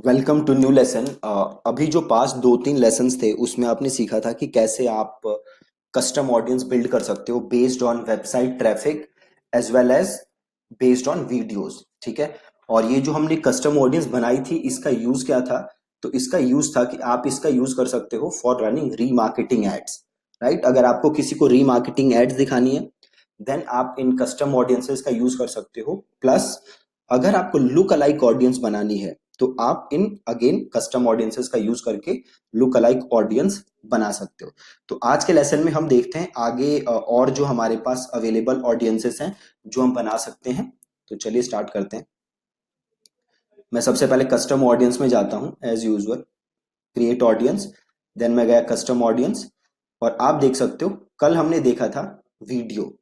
Welcome to new lesson. अभी जो पास 2-3 lessons थे उसमें आपने सीखा था कि कैसे आप कस्टम ऑडियंस बिल्ड कर सकते हो based on website traffic as well as based on videos. ठीक है। और ये जो हमने कस्टम ऑडियंस बनाई थी इसका यूज क्या था? तो इसका यूज था कि आप इसका यूज कर सकते हो for running remarketing ads. Right, अगर आपको किसी को रीमार्केटिंग एड्स दिखानी है देन आप इन कस्टम ऑडियंसेस का यूज कर सकते हो। प्लस अगर आपको लुक अलाइक ऑडियंस बनानी है तो आप इन अगेन कस्टम ऑडियंसेस का यूज करके लुक अलाइक ऑडियंस बना सकते हो। तो आज के लेसन में हम देखते हैं आगे और जो हमारे पास अवेलेबल ऑडियंसेस हैं जो हम बना सकते हैं। तो चलिए स्टार्ट करते हैं। मैं सबसे पहले कस्टम ऑडियंस में जाता हूं as usual, create audience, then मैं गया कस्टम ऑडियंस। और आप देख सकते हो कल हमने देखा था वीडियो।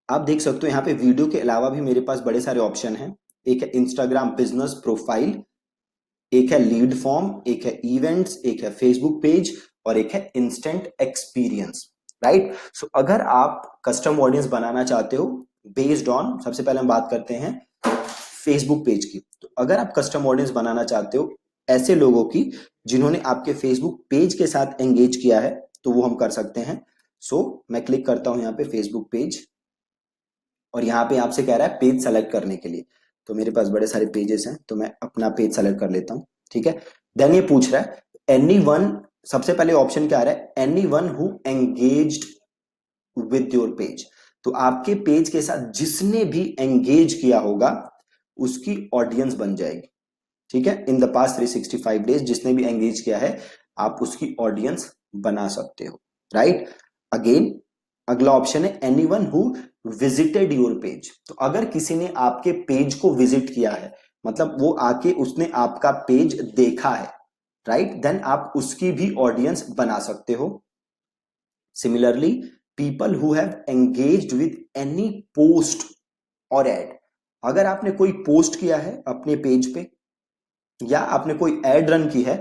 आप देख सकते हो यहाँ पे वीडियो के अलावा भी मेरे पास बड़े सारे ऑप्शन हैं। एक है इंस्टाग्राम बिजनेस प्रोफाइल, एक है लीड फॉर्म, एक है इवेंट्स, एक है फेसबुक पेज और एक है इंस्टेंट एक्सपीरियंस। राइट, सो अगर आप कस्टम ऑडियंस बनाना चाहते हो बेस्ड ऑन, सबसे पहले हम बात करते हैं फेसबुक पेज की। तो अगर आप कस्टम ऑडियंस बनाना चाहते हो ऐसे लोगों की जिन्होंने आपके फेसबुक पेज के साथ एंगेज किया है तो वो हम कर सकते हैं। सो मैं क्लिक करता हूं यहाँ पे फेसबुक पेज और यहाँ पे आपसे कह रहा है पेज सेलेक्ट करने के लिए। तो मेरे पास बड़े सारे पेजेस हैं तो मैं अपना पेज सेलेक्ट कर लेता हूँ। ठीक है। देन ये पूछ रहा है एनी वन, सबसे पहले ऑप्शन क्या आ रहा है? Any one who engaged with your page. तो आपके पेज के साथ जिसने भी एंगेज किया होगा उसकी ऑडियंस बन जाएगी। ठीक है, इन द पास्ट 365 डेज जिसने भी एंगेज किया है आप उसकी ऑडियंस बना सकते हो। राइट, अगेन अगला ऑप्शन है anyone who visited your page. तो अगर किसी ने आपके पेज को विजिट किया है, मतलब वो आके उसने आपका पेज देखा है, राइट, देन आप उसकी भी ऑडियंस बना सकते हो। Similarly people who have engaged with any post और एड। अगर आपने कोई पोस्ट किया है अपने पेज पे या आपने कोई एड रन की है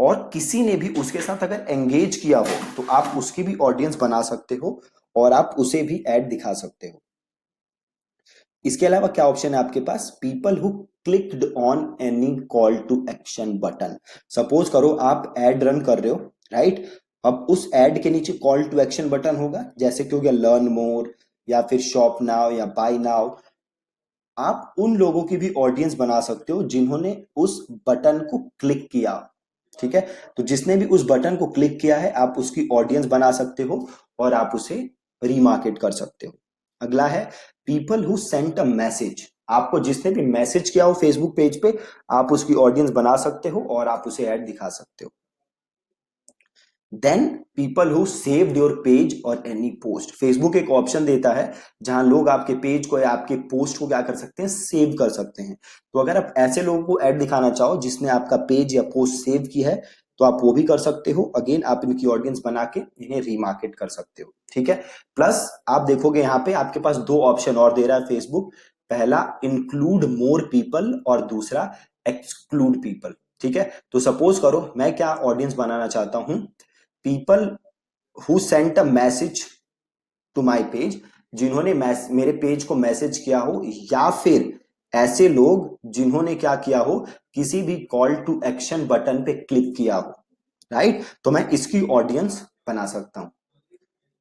और किसी ने भी उसके साथ अगर एंगेज किया हो तो आप उसकी भी ऑडियंस बना सकते हो और आप उसे भी ऐड दिखा सकते हो। इसके अलावा क्या ऑप्शन है आपके पास? People who clicked on any call to action button. Suppose करो आप एड रन कर रहे हो, राइट, अब उस एड के नीचे कॉल टू एक्शन बटन होगा, जैसे कि हो गया लर्न मोर या फिर शॉप नाउ या बाय नाउ। आप उन लोगों की भी ऑडियंस बना सकते हो जिन्होंने उस बटन को क्लिक किया। ठीक है, तो जिसने भी उस बटन को क्लिक किया है आप उसकी ऑडियंस बना सकते हो और आप उसे रीमार्केट कर सकते हो। अगला है people who sent a message. आपको जिसने भी मैसेज किया हो फेसबुक पेज पे आप उसकी ऑडियंस बना सकते हो और आप उसे ऐड दिखा सकते हो। Then people who saved your page और एनी पोस्ट। फेसबुक एक ऑप्शन देता है जहां लोग आपके पेज को या आपके पोस्ट को क्या कर सकते हैं? सेव कर सकते हैं। तो अगर आप ऐसे लोगों को ऐड दिखाना चाहो जिसने आपका पेज या पोस्ट सेव की है तो आप वो भी कर सकते हो। अगेन आप इनकी ऑडियंस बना के इन्हें रीमार्केट कर सकते हो। ठीक है, प्लस आप देखोगे यहाँ पे आपके पास दो ऑप्शन और दे रहा है फेसबुक। पहला इंक्लूड मोर पीपल और दूसरा एक्सक्लूड पीपल। ठीक है, तो सपोज करो मैं क्या ऑडियंस बनाना चाहता हूं? People who sent a message to my page, जिन्होंने मेरे पेज को मैसेज किया हो, या फिर ऐसे लोग जिन्होंने क्या किया हो? किसी भी कॉल टू एक्शन बटन पे क्लिक किया हो। राइट, तो मैं इसकी ऑडियंस बना सकता हूं।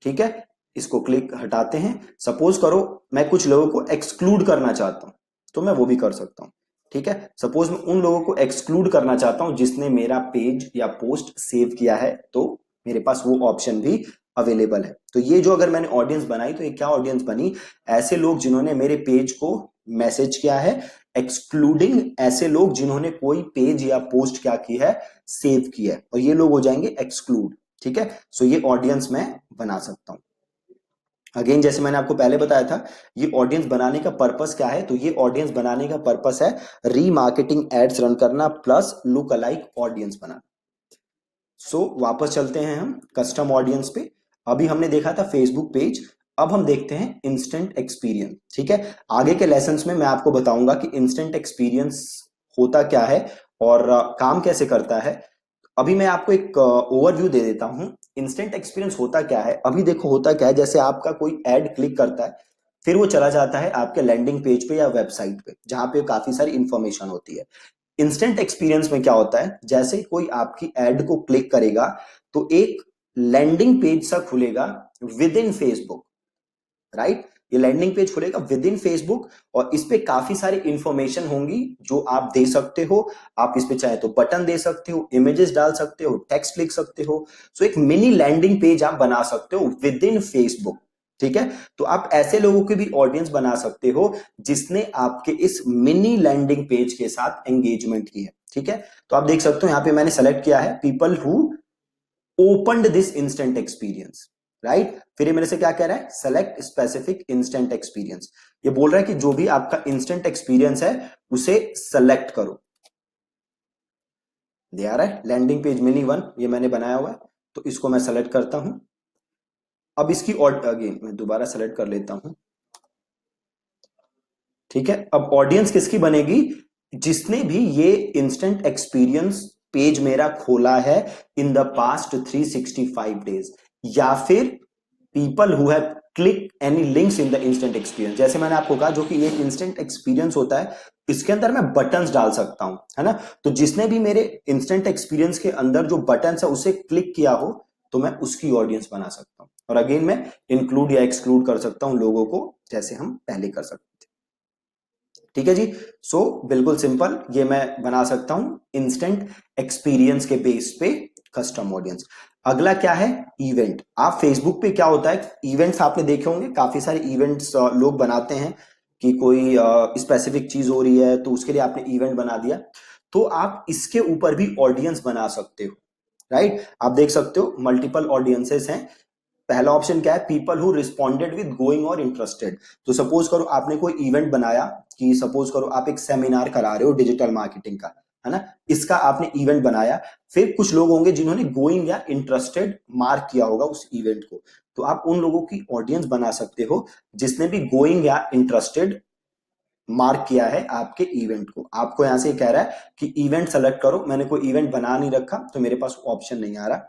ठीक है, इसको क्लिक हटाते हैं। सपोज करो मैं कुछ लोगों को एक्सक्लूड करना चाहता हूं तो मैं वो भी कर सकता हूं। ठीक है, सपोज मैं उन लोगों को एक्सक्लूड करना चाहता हूं जिसने मेरा पेज या पोस्ट सेव किया है तो मेरे पास वो ऑप्शन भी अवेलेबल है। तो ये जो अगर मैंने ऑडियंस बनाई तो ये क्या ऑडियंस बनी? ऐसे लोग जिन्होंने मेरे पेज को मैसेज किया है, एक्सक्लूडिंग ऐसे लोग जिन्होंने कोई पेज या पोस्ट क्या की है? सेव किया है, और ये लोग हो जाएंगे एक्सक्लूड। ठीक है, सो ये ऑडियंस मैं बना सकता हूं। अगेन जैसे मैंने आपको पहले बताया था ये ऑडियंस बनाने का पर्पस क्या है? तो ये ऑडियंस बनाने का पर्पस है रीमार्केटिंग एड्स रन करना प्लस लुक अलाइक ऑडियंस बनाना। सो वापस चलते हैं हम कस्टम ऑडियंस पे। अभी हमने देखा था फेसबुक पेज, अब हम देखते हैं इंस्टेंट एक्सपीरियंस। ठीक है, आगे के लेसन्स में मैं आपको बताऊंगा कि इंस्टेंट एक्सपीरियंस होता क्या है और काम कैसे करता है। अभी मैं आपको एक ओवरव्यू दे देता हूं इंस्टेंट एक्सपीरियंस होता क्या है। अभी देखो होता क्या है, जैसे आपका कोई एड क्लिक करता है फिर वो चला जाता है आपके लैंडिंग पेज पे या वेबसाइट पे जहां पे काफी सारी इंफॉर्मेशन होती है। इंस्टेंट एक्सपीरियंस में क्या होता है, जैसे कोई आपकी एड को क्लिक करेगा तो एक लैंडिंग पेज सा खुलेगा विद इन फेसबुक, राइट। ये लैंडिंग पेज खुलेगा विद इन फेसबुक और इस पे काफी सारी इंफॉर्मेशन होंगी जो आप दे सकते हो। आप इस पे चाहे तो बटन दे सकते हो, इमेजेस डाल सकते हो, टेक्स्ट लिख सकते हो। सो एक मिनी लैंडिंग पेज आप बना सकते हो विद इन फेसबुक, ठीक है। तो आप ऐसे लोगों की भी ऑडियंस बना सकते हो जिसने आपके इस मिनी लैंडिंग पेज के साथ एंगेजमेंट की है, ठीक है। तो आप देख सकते हो यहाँ पे मैंने सेलेक्ट किया है people who opened this instant experience, right. फिर ये मेरे से क्या कह रहा है, सेलेक्ट स्पेसिफिक इंस्टेंट एक्सपीरियंस। ये बोल रहा है कि जो भी आपका इंस्टेंट एक्सपीरियंस है उसे सेलेक्ट करो। दे आ रहा है लैंडिंग पेज मिनी वन, ये मैंने बनाया हुआ है, तो इसको मैं सेलेक्ट करता हूं। अब इसकी अगेन मैं दोबारा सेलेक्ट कर लेता हूं, ठीक है। अब ऑडियंस किसकी बनेगी, जिसने भी ये इंस्टेंट एक्सपीरियंस पेज मेरा खोला है इन द पास्ट 365 डेज, या फिर people who have click any links in the instant experience. जैसे मैंने आपको कहा जो कि ये इंस्टेंट एक्सपीरियंस होता है, इसके अंदर मैं बटन्स डाल सकता हूं, है ना। तो जिसने भी मेरे इंस्टेंट एक्सपीरियंस के अंदर जो बटन्स है उसे क्लिक किया हो तो मैं उसकी ऑडियंस बना सकता हूं। और अगेन मैं इंक्लूड या एक्सक्लूड कर सकता हूं लोगों को, जैसे हम पहले कर सकते थे, ठीक है जी। सो बिल्कुल सिंपल, ये मैं बना सकता हूं इंस्टेंट एक्सपीरियंस के बेस पे कस्टम ऑडियंस। अगला क्या है, इवेंट। आप फेसबुक पे क्या होता है, इवेंट्स आपने देखे होंगे, काफी सारे इवेंट्स लोग बनाते हैं कि कोई स्पेसिफिक चीज हो रही है तो उसके लिए आपने इवेंट बना दिया, तो आप इसके ऊपर भी ऑडियंस बना सकते हो, राइट। आप देख सकते हो मल्टीपल ऑडियंसेस हैं। पहला ऑप्शन क्या है, people who responded with going और इंटरेस्टेड। तो सपोज करो आपने कोई इवेंट बनाया, कि सपोज करो आप एक सेमिनार करा रहे हो डिजिटल मार्केटिंग का, है ना, इसका आपने इवेंट बनाया। फिर कुछ लोग होंगे जिन्होंने गोइंग या इंटरेस्टेड मार्क किया होगा उस इवेंट को, तो आप उन लोगों की ऑडियंस बना सकते हो जिसने भी गोइंग या इंटरेस्टेड मार्क किया है आपके इवेंट को। आपको यहां से कह रहा है कि इवेंट सेलेक्ट करो, मैंने कोई इवेंट बना नहीं रखा तो मेरे पास ऑप्शन नहीं आ रहा।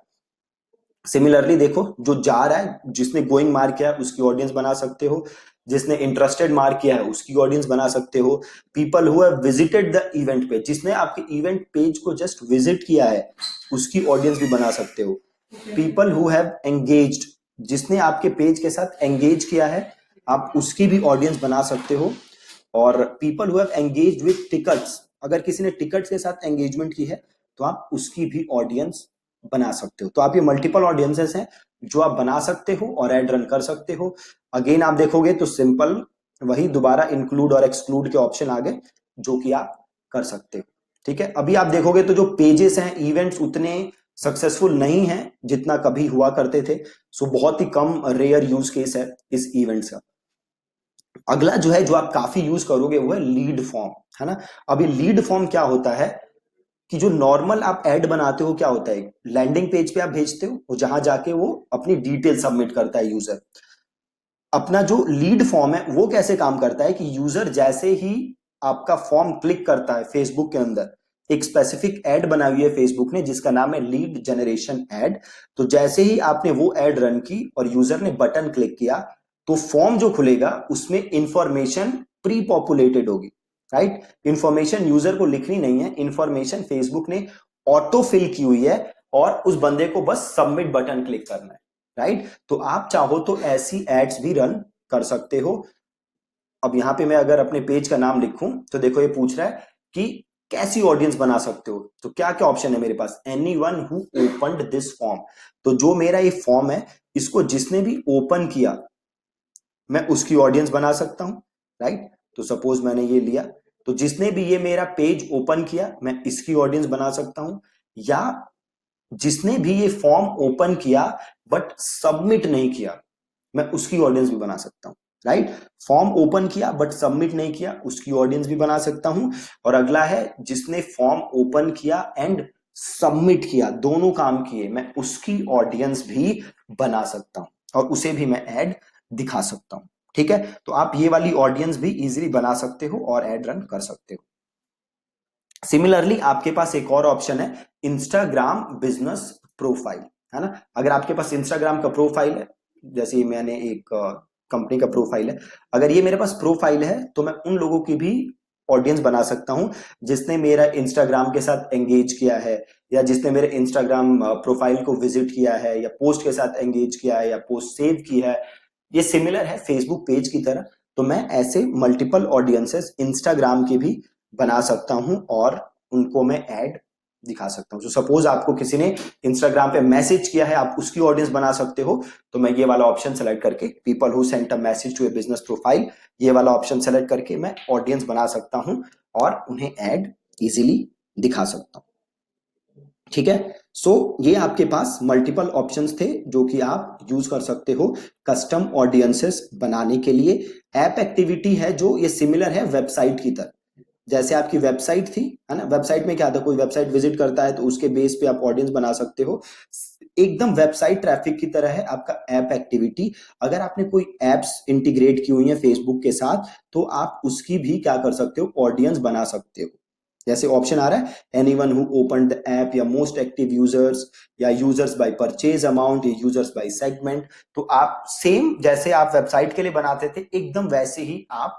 सिमिलरली देखो, जो जा रहा है, जिसने गोइंग मार्क किया है उसकी ऑडियंस बना सकते हो, जिसने इंटरेस्टेड मार्क किया है उसकी ऑडियंस बना सकते हो। People who have visited the event page, जिसने आपके इवेंट पेज को जस्ट विजिट किया है उसकी ऑडियंस भी बना सकते हो। पीपल हु हैव एंगेज्ड, जिसने आपके पेज के साथ एंगेज किया है आप उसकी भी ऑडियंस बना सकते हो। और people who have engaged with tickets, अगर किसी ने टिकट्स के साथ एंगेजमेंट की है तो आप उसकी भी ऑडियंस बना सकते हो। तो आप ये मल्टीपल ऑडियंसेस हैं जो आप बना सकते हो और ऐड रन कर सकते हो। अगेन आप देखोगे तो सिंपल वही दोबारा इंक्लूड और एक्सक्लूड के ऑप्शन आ गए जो कि आप कर सकते हो, ठीक है। अभी आप देखोगे तो जो पेजेस हैं, इवेंट्स उतने सक्सेसफुल नहीं है जितना कभी हुआ करते थे। सो बहुत ही कम रेयर यूज केस है इस इवेंट्स का। अगला जो है, जो आप काफी यूज करोगे वो है लीड फॉर्म, है ना। अभी लीड फॉर्म क्या होता है कि जो नॉर्मल आप ऐड बनाते हो क्या होता है, लैंडिंग पेज पे आप भेजते हो और जहां जाके वो अपनी डिटेल सबमिट करता है यूजर। अपना जो लीड फॉर्म है वो कैसे काम करता है कि यूजर जैसे ही आपका फॉर्म क्लिक करता है फेसबुक के अंदर, एक स्पेसिफिक एड बनाई हुई है फेसबुक ने जिसका नाम है लीड जनरेशन एड। तो जैसे ही आपने वो एड रन की और यूजर ने बटन क्लिक किया तो फॉर्म जो खुलेगा उसमें इंफॉर्मेशन प्री पॉपुलेटेड होगी, राइट। इंफॉर्मेशन यूजर को लिखनी नहीं है, इंफॉर्मेशन फेसबुक ने ऑटो फिल की हुई है और उस बंदे को बस सबमिट बटन क्लिक करना है, राइट। तो आप चाहो तो ऐसी एड्स भी रन कर सकते हो। अब यहां पे मैं अगर अपने पेज का नाम लिखूं तो देखो ये पूछ रहा है कि कैसी ऑडियंस बना सकते हो, तो क्या क्या ऑप्शन है मेरे पास, anyone who opened this form. तो जो मेरा ये फॉर्म है इसको जिसने भी ओपन किया मैं उसकी ऑडियंस बना सकता हूं, राइट। तो सपोज मैंने ये लिया, तो जिसने भी ये मेरा पेज ओपन किया मैं इसकी ऑडियंस बना सकता हूं, या जिसने भी ये फॉर्म ओपन किया बट सबमिट नहीं किया मैं उसकी ऑडियंस भी बना सकता हूं, राइट। फॉर्म ओपन किया बट सबमिट नहीं किया उसकी ऑडियंस भी बना सकता हूं। और अगला है जिसने फॉर्म ओपन किया एंड सबमिट किया, दोनों काम किए, मैं उसकी ऑडियंस भी बना सकता हूं और उसे भी मैं ऐड दिखा सकता हूं, ठीक है। तो आप ये वाली ऑडियंस भी इजीली बना सकते हो और ऐड रन कर सकते हो। सिमिलरली आपके पास एक और ऑप्शन है इंस्टाग्राम बिजनेस प्रोफाइल, है ना। अगर आपके पास इंस्टाग्राम का प्रोफाइल है, जैसे मैंने एक कंपनी का प्रोफाइल है, अगर ये मेरे पास प्रोफाइल है तो मैं उन लोगों की भी ऑडियंस बना सकता हूं जिसने मेरा इंस्टाग्राम के साथ एंगेज किया है, या जिसने मेरे इंस्टाग्राम प्रोफाइल को विजिट किया है, या पोस्ट के साथ एंगेज किया है, या पोस्ट सेव की है। ये सिमिलर है फेसबुक पेज की तरह। तो मैं ऐसे मल्टीपल ऑडियंसेस इंस्टाग्राम के भी बना सकता हूं और उनको मैं ऐड दिखा सकता हूं। तो सपोज आपको किसी ने इंस्टाग्राम पे मैसेज किया है, आप उसकी ऑडियंस बना सकते हो। तो मैं ये वाला ऑप्शन सेलेक्ट करके, people who sent a message to a business profile, ये वाला ऑप्शन सेलेक्ट करके मैं ऑडियंस बना सकता हूं और उन्हें ऐड इजीली दिखा सकता हूं। ठीक है। सो ये आपके पास मल्टीपल ऑप्शंस थे जो कि आप यूज कर सकते हो कस्टम ऑडियंसेस बनाने के लिए। ऐप एक्टिविटी है जो ये सिमिलर है वेबसाइट की तरह। जैसे आपकी वेबसाइट थी, है ना, वेबसाइट में क्या था, कोई वेबसाइट विजिट करता है तो उसके बेस पे आप ऑडियंस बना सकते हो। एकदम वेबसाइट ट्रैफिक की तरह है आपका ऐप एक्टिविटी। अगर आपने कोई एप्स इंटीग्रेट की हुई है फेसबुक के साथ तो आप उसकी भी क्या कर सकते हो, ऑडियंस बना सकते हो। जैसे ऑप्शन आ रहा है anyone who open the app, या मोस्ट एक्टिव यूजर्स, या यूजर्स बाय परचेज अमाउंट, या यूजर्स बाय सेगमेंट। तो आप सेम जैसे आप वेबसाइट के लिए बनाते थे एकदम वैसे ही आप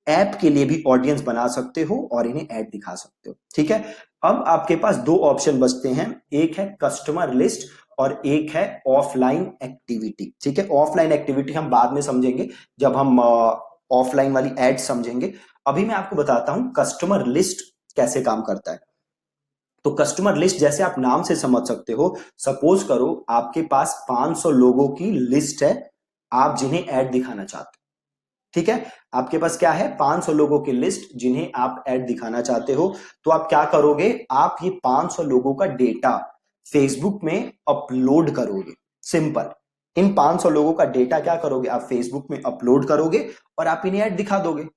ऐप के लिए भी ऑडियंस बना सकते हो और इन्हें ऐड दिखा सकते हो। ठीक है। अब आपके पास दो ऑप्शन बचते हैं, एक है कस्टमर लिस्ट और एक है ऑफलाइन एक्टिविटी। ठीक है। ऑफलाइन एक्टिविटी हम बाद में समझेंगे जब हम ऑफलाइन वाली एड समझेंगे। अभी मैं आपको बताता हूं कस्टमर लिस्ट कैसे काम करता है। तो कस्टमर लिस्ट जैसे आप नाम से समझ सकते हो, सपोज करो आपके पास 500 लोगों की लिस्ट है आप जिन्हें ऐड दिखाना चाहते हो। ठीक है। आपके पास क्या है, 500 लोगों की लिस्ट जिन्हें आप ऐड दिखाना चाहते हो। तो आप क्या करोगे, आप ये 500 लोगों का डेटा फेसबुक में अपलोड करोगे। सिंपल। इन 500 लोगों का डेटा क्या करोगे, आप फेसबुक में अपलोड करोगे और आप इन्हें ऐड दिखा दोगे।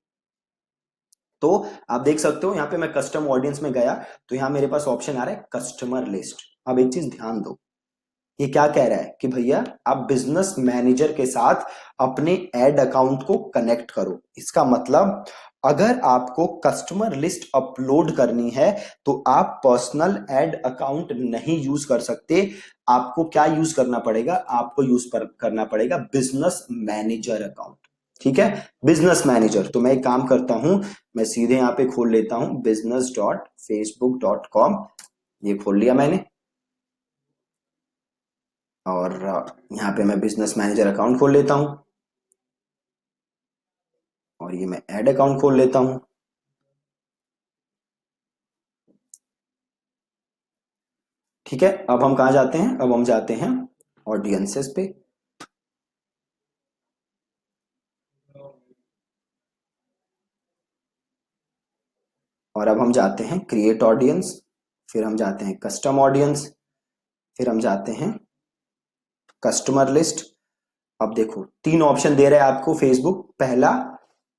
तो आप देख सकते हो यहां पे मैं कस्टम ऑडियंस में गया तो यहां मेरे पास ऑप्शन आ रहा है कस्टमर लिस्ट। अब एक चीज ध्यान दो, ये क्या कह रहा है कि भैया आप बिजनेस मैनेजर के साथ अपने एड अकाउंट को कनेक्ट करो। इसका मतलब अगर आपको कस्टमर लिस्ट अपलोड करनी है तो आप पर्सनल एड अकाउंट नहीं यूज कर सकते। आपको क्या यूज करना पड़ेगा, आपको करना पड़ेगा बिजनेस मैनेजर अकाउंट। ठीक है। Business manager. तो मैं एक काम करता हूं, मैं सीधे यहां पे खोल लेता हूं business.facebook.com। ये खोल लिया मैंने और यहाँ पे मैं बिजनेस मैनेजर अकाउंट खोल लेता हूं और ये मैं ऐड अकाउंट खोल लेता हूं। ठीक है। अब हम कहा जाते हैं, अब हम जाते हैं ऑडियंसेस पे। और अब हम जाते हैं क्रिएट ऑडियंस, फिर हम जाते हैं कस्टम ऑडियंस, फिर हम जाते हैं कस्टमर लिस्ट। अब देखो तीन ऑप्शन दे रहा है आपको फेसबुक। पहला,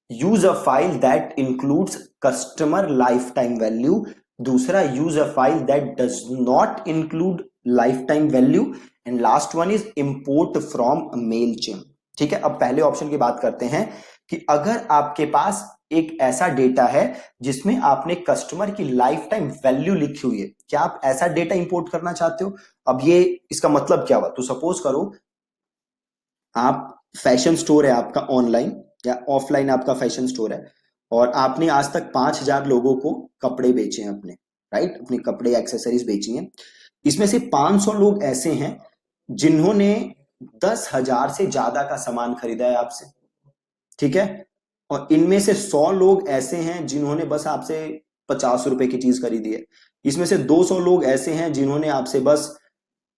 use a file that includes customer lifetime value. दूसरा, use a file that does not include lifetime value. And last one is import from Mailchimp. ठीक है। अब पहले ऑप्शन की बात करते हैं कि अगर आपके पास एक ऐसा डेटा है जिसमें आपने कस्टमर की लाइफ टाइम वैल्यू लिखी हुई है, क्या आप ऐसा डेटा इंपोर्ट करना चाहते हो। अब ये इसका मतलब क्या हुआ, तो सपोज करो आप फैशन स्टोर है आपका ऑनलाइन या ऑफलाइन आपका फैशन स्टोर है और आपने आज तक 5,000 लोगों को कपड़े बेचे हैं अपने, राइट, अपने कपड़े एक्सेसरीज बेची हैं। इसमें से 500 लोग ऐसे हैं जिन्होंने 10,000 से ज्यादा का सामान खरीदा है आपसे। ठीक है। और इनमें से 100 लोग ऐसे हैं जिन्होंने बस आपसे 50 रुपए की चीज खरीदी है। इसमें से 200 लोग ऐसे हैं जिन्होंने आपसे बस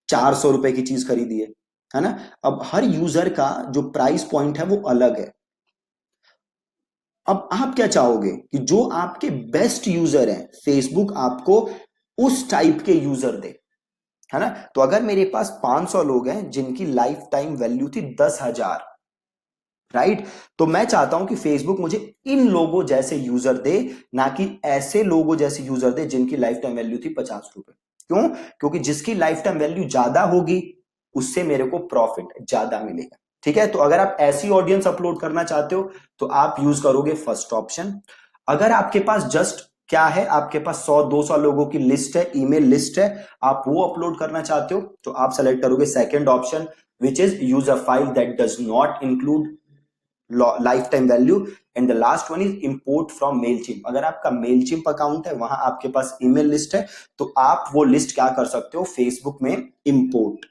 400 रुपए की चीज खरीदी है ना। अब हर यूजर का जो प्राइस पॉइंट है वो अलग है। अब आप क्या चाहोगे कि जो आपके बेस्ट यूजर हैं फेसबुक आपको उस टाइप के यूजर दे, है ना। तो अगर मेरे पास 500 लोग हैं जिनकी लाइफ टाइम वैल्यू थी 10,000, राइट, तो मैं चाहता हूं कि फेसबुक मुझे इन लोगों जैसे यूजर दे, ना कि ऐसे लोगों जैसे यूजर दे जिनकी लाइफ टाइम वैल्यू थी 50 रुपए। क्यों, क्योंकि जिसकी लाइफ टाइम वैल्यू ज्यादा होगी उससे मेरे को प्रॉफिट ज्यादा मिलेगा। ठीक है। तो अगर आप ऐसी ऑडियंस अपलोड करना चाहते हो तो आप यूज करोगे फर्स्ट ऑप्शन। अगर आपके पास जस्ट क्या है, आपके पास 100-200 लोगों की लिस्ट है, ईमेल लिस्ट है, आप वो अपलोड करना चाहते हो तो आप सेलेक्ट करोगे second option, which is use a file that does not include lifetime value, and the last one is import from Mailchimp. अगर आपका मेलचिम्प अकाउंट है, वहां आपके पास ईमेल लिस्ट है, तो आप वो लिस्ट क्या कर सकते हो, फेसबुक में इंपोर्ट।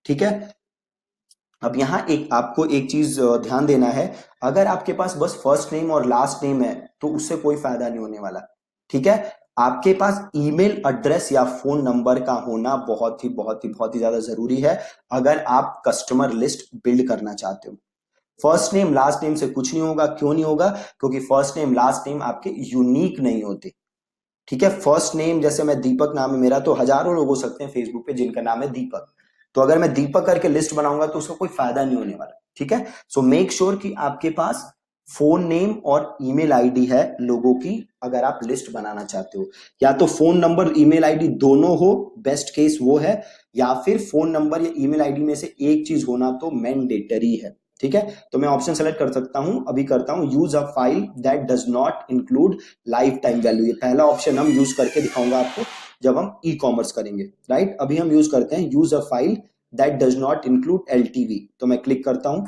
ठीक है। अब यहाँ एक आपको एक चीज ध्यान देना है, अगर आपके पास बस फर्स्ट नेम और लास्ट नेम है तो उससे कोई फायदा नहीं होने वाला। ठीक है। आपके पास ईमेल एड्रेस या फोन नंबर का होना बहुत ही ज्यादा जरूरी है अगर आप कस्टमर लिस्ट बिल्ड करना चाहते हो। फर्स्ट नेम लास्ट नेम से कुछ नहीं होगा। क्यों नहीं होगा? क्योंकि फर्स्ट नेम लास्ट नेम आपके यूनिक नहीं होते। ठीक है। फर्स्ट नेम जैसे मैं दीपक नाम है मेरा, तो हजारों लोग हो सकते हैं फेसबुक पे जिनका नाम है दीपक, तो अगर मैं दीपक करके लिस्ट बनाऊंगा तो उसका कोई फायदा नहीं होने वाला। ठीक है। सो मेक श्योर कि आपके पास फोन नेम और ईमेल आईडी है लोगों की, अगर आप लिस्ट बनाना चाहते हो। या तो फोन नंबर ईमेल आईडी दोनों हो, बेस्ट केस वो है, या फिर फोन नंबर या ईमेल आईडी में से एक चीज होना तो मैंडेटरी है। ठीक है। तो मैं ऑप्शन सेलेक्ट कर सकता हूं, अभी करता हूं, use a file that does not include lifetime value. ये पहला ऑप्शन हम यूज करके दिखाऊंगा आपको जब हम ई कॉमर्स करेंगे। राइट। अभी हम यूज करते हैं use a file that does not include LTV, तो मैं क्लिक करता हूं।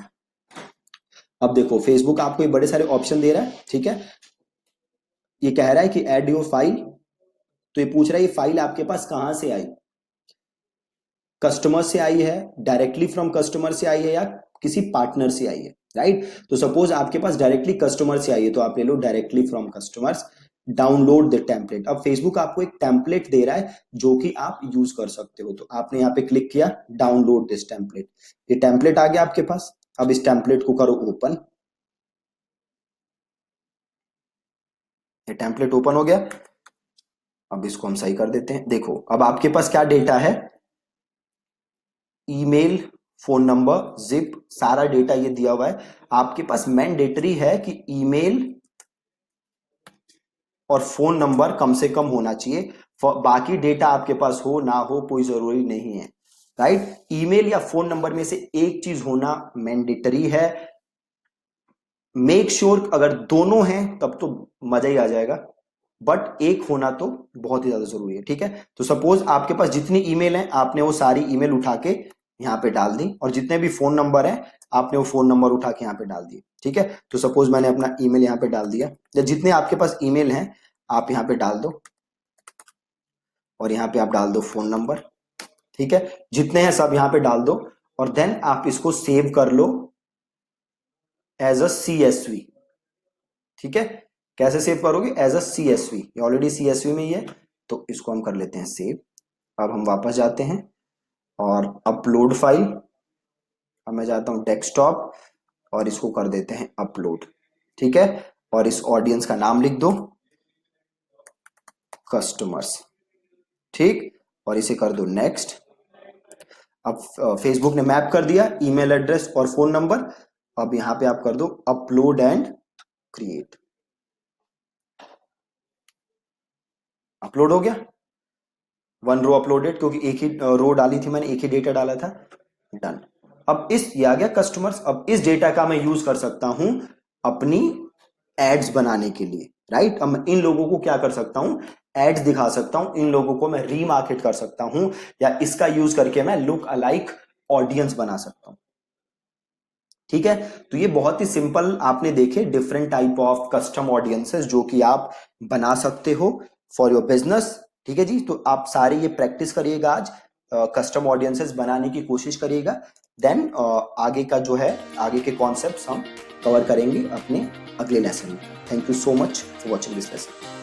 अब देखो फेसबुक आपको ये बड़े सारे ऑप्शन दे रहा है। ठीक है। ये कह रहा है कि ऐड योर फाइल, तो ये पूछ रहा है ये फाइल आपके पास कहां से आई, कस्टमर से आई है, डायरेक्टली फ्रॉम कस्टमर से आई है, या किसी पार्टनर से आई है। राइट। तो सपोज आपके पास डायरेक्टली कस्टमर से आई है, तो आप ले लो directly from customers, download the template. अब फेसबुक आपको एक टेम्पलेट दे रहा है जो कि आप यूज कर सकते हो, तो आपने यहाँ पे क्लिक किया डाउनलोड दिस टेम्पलेट, ये टेम्पलेट आ गया आपके पास। अब इस टेम्पलेट को करो ओपन, ये टेम्पलेट ओपन हो गया। अब इसको हम सही कर देते हैं। देखो अब आपके पास क्या डेटा है, ईमेल, फोन नंबर, जिप, सारा डेटा ये दिया हुआ है। आपके पास मैंडेटरी है कि ईमेल और फोन नंबर कम से कम होना चाहिए, बाकी डेटा आपके पास हो ना हो कोई जरूरी नहीं है। राइट। ईमेल या फोन नंबर में से एक चीज होना मैंडेटरी है। मेक श्योर अगर दोनों हैं तब तो मजा ही आ जाएगा, बट एक होना तो बहुत ही ज्यादा जरूरी है। ठीक है। तो सपोज आपके पास जितनी ईमेल है आपने वो सारी ईमेल उठा के यहाँ पे डाल दी, और जितने भी फोन नंबर हैं आपने वो फोन नंबर उठा के यहाँ पे डाल दिए। ठीक है। तो सपोज मैंने अपना ईमेल यहाँ पे डाल दिया, या जितने आपके पास ईमेल हैं आप यहाँ पे डाल दो, और यहाँ पे आप डाल दो फोन नंबर। ठीक है। जितने हैं सब यहाँ पे डाल दो, और देन आप इसको सेव कर लो एज अ CSV। ठीक है। कैसे सेव करोगे? एज अ CSV, ये ऑलरेडी CSV में ही है, तो इसको हम कर लेते हैं सेव। अब हम वापस जाते हैं और अपलोड फाइल, अब मैं जाता हूं डेस्कटॉप और इसको कर देते हैं अपलोड। ठीक है। और इस ऑडियंस का नाम लिख दो कस्टमर्स। ठीक। और इसे कर दो नेक्स्ट। अब फेसबुक ने मैप कर दिया ईमेल एड्रेस और फोन नंबर। अब यहां पे आप कर दो अपलोड एंड क्रिएट। अपलोड हो गया, वन रो अपलोडेड, क्योंकि एक ही रो डाली थी मैंने, एक ही डेटा डाला था। डन। अब इस ये आ गया कस्टमर्स। अब इस डेटा का मैं यूज कर सकता हूं अपनी एड्स बनाने के लिए। राइट। अब मैं इन लोगों को क्या कर सकता हूं, एड्स दिखा सकता हूं, इन लोगों को मैं रीमार्केट कर सकता हूं, या इसका यूज करके मैं लुक अलाइक ऑडियंस बना सकता हूं। ठीक है। तो ये बहुत ही सिंपल आपने देखे different type of custom audiences जो कि आप बना सकते हो फॉर योर बिजनेस। ठीक है जी। तो आप सारे ये प्रैक्टिस करिएगा आज, कस्टम ऑडियंसेस बनाने की कोशिश करिएगा। देन आगे का जो है, आगे के कॉन्सेप्ट्स हम कवर करेंगे अपने अगले लेसन में। Thank you so much for watching this lesson.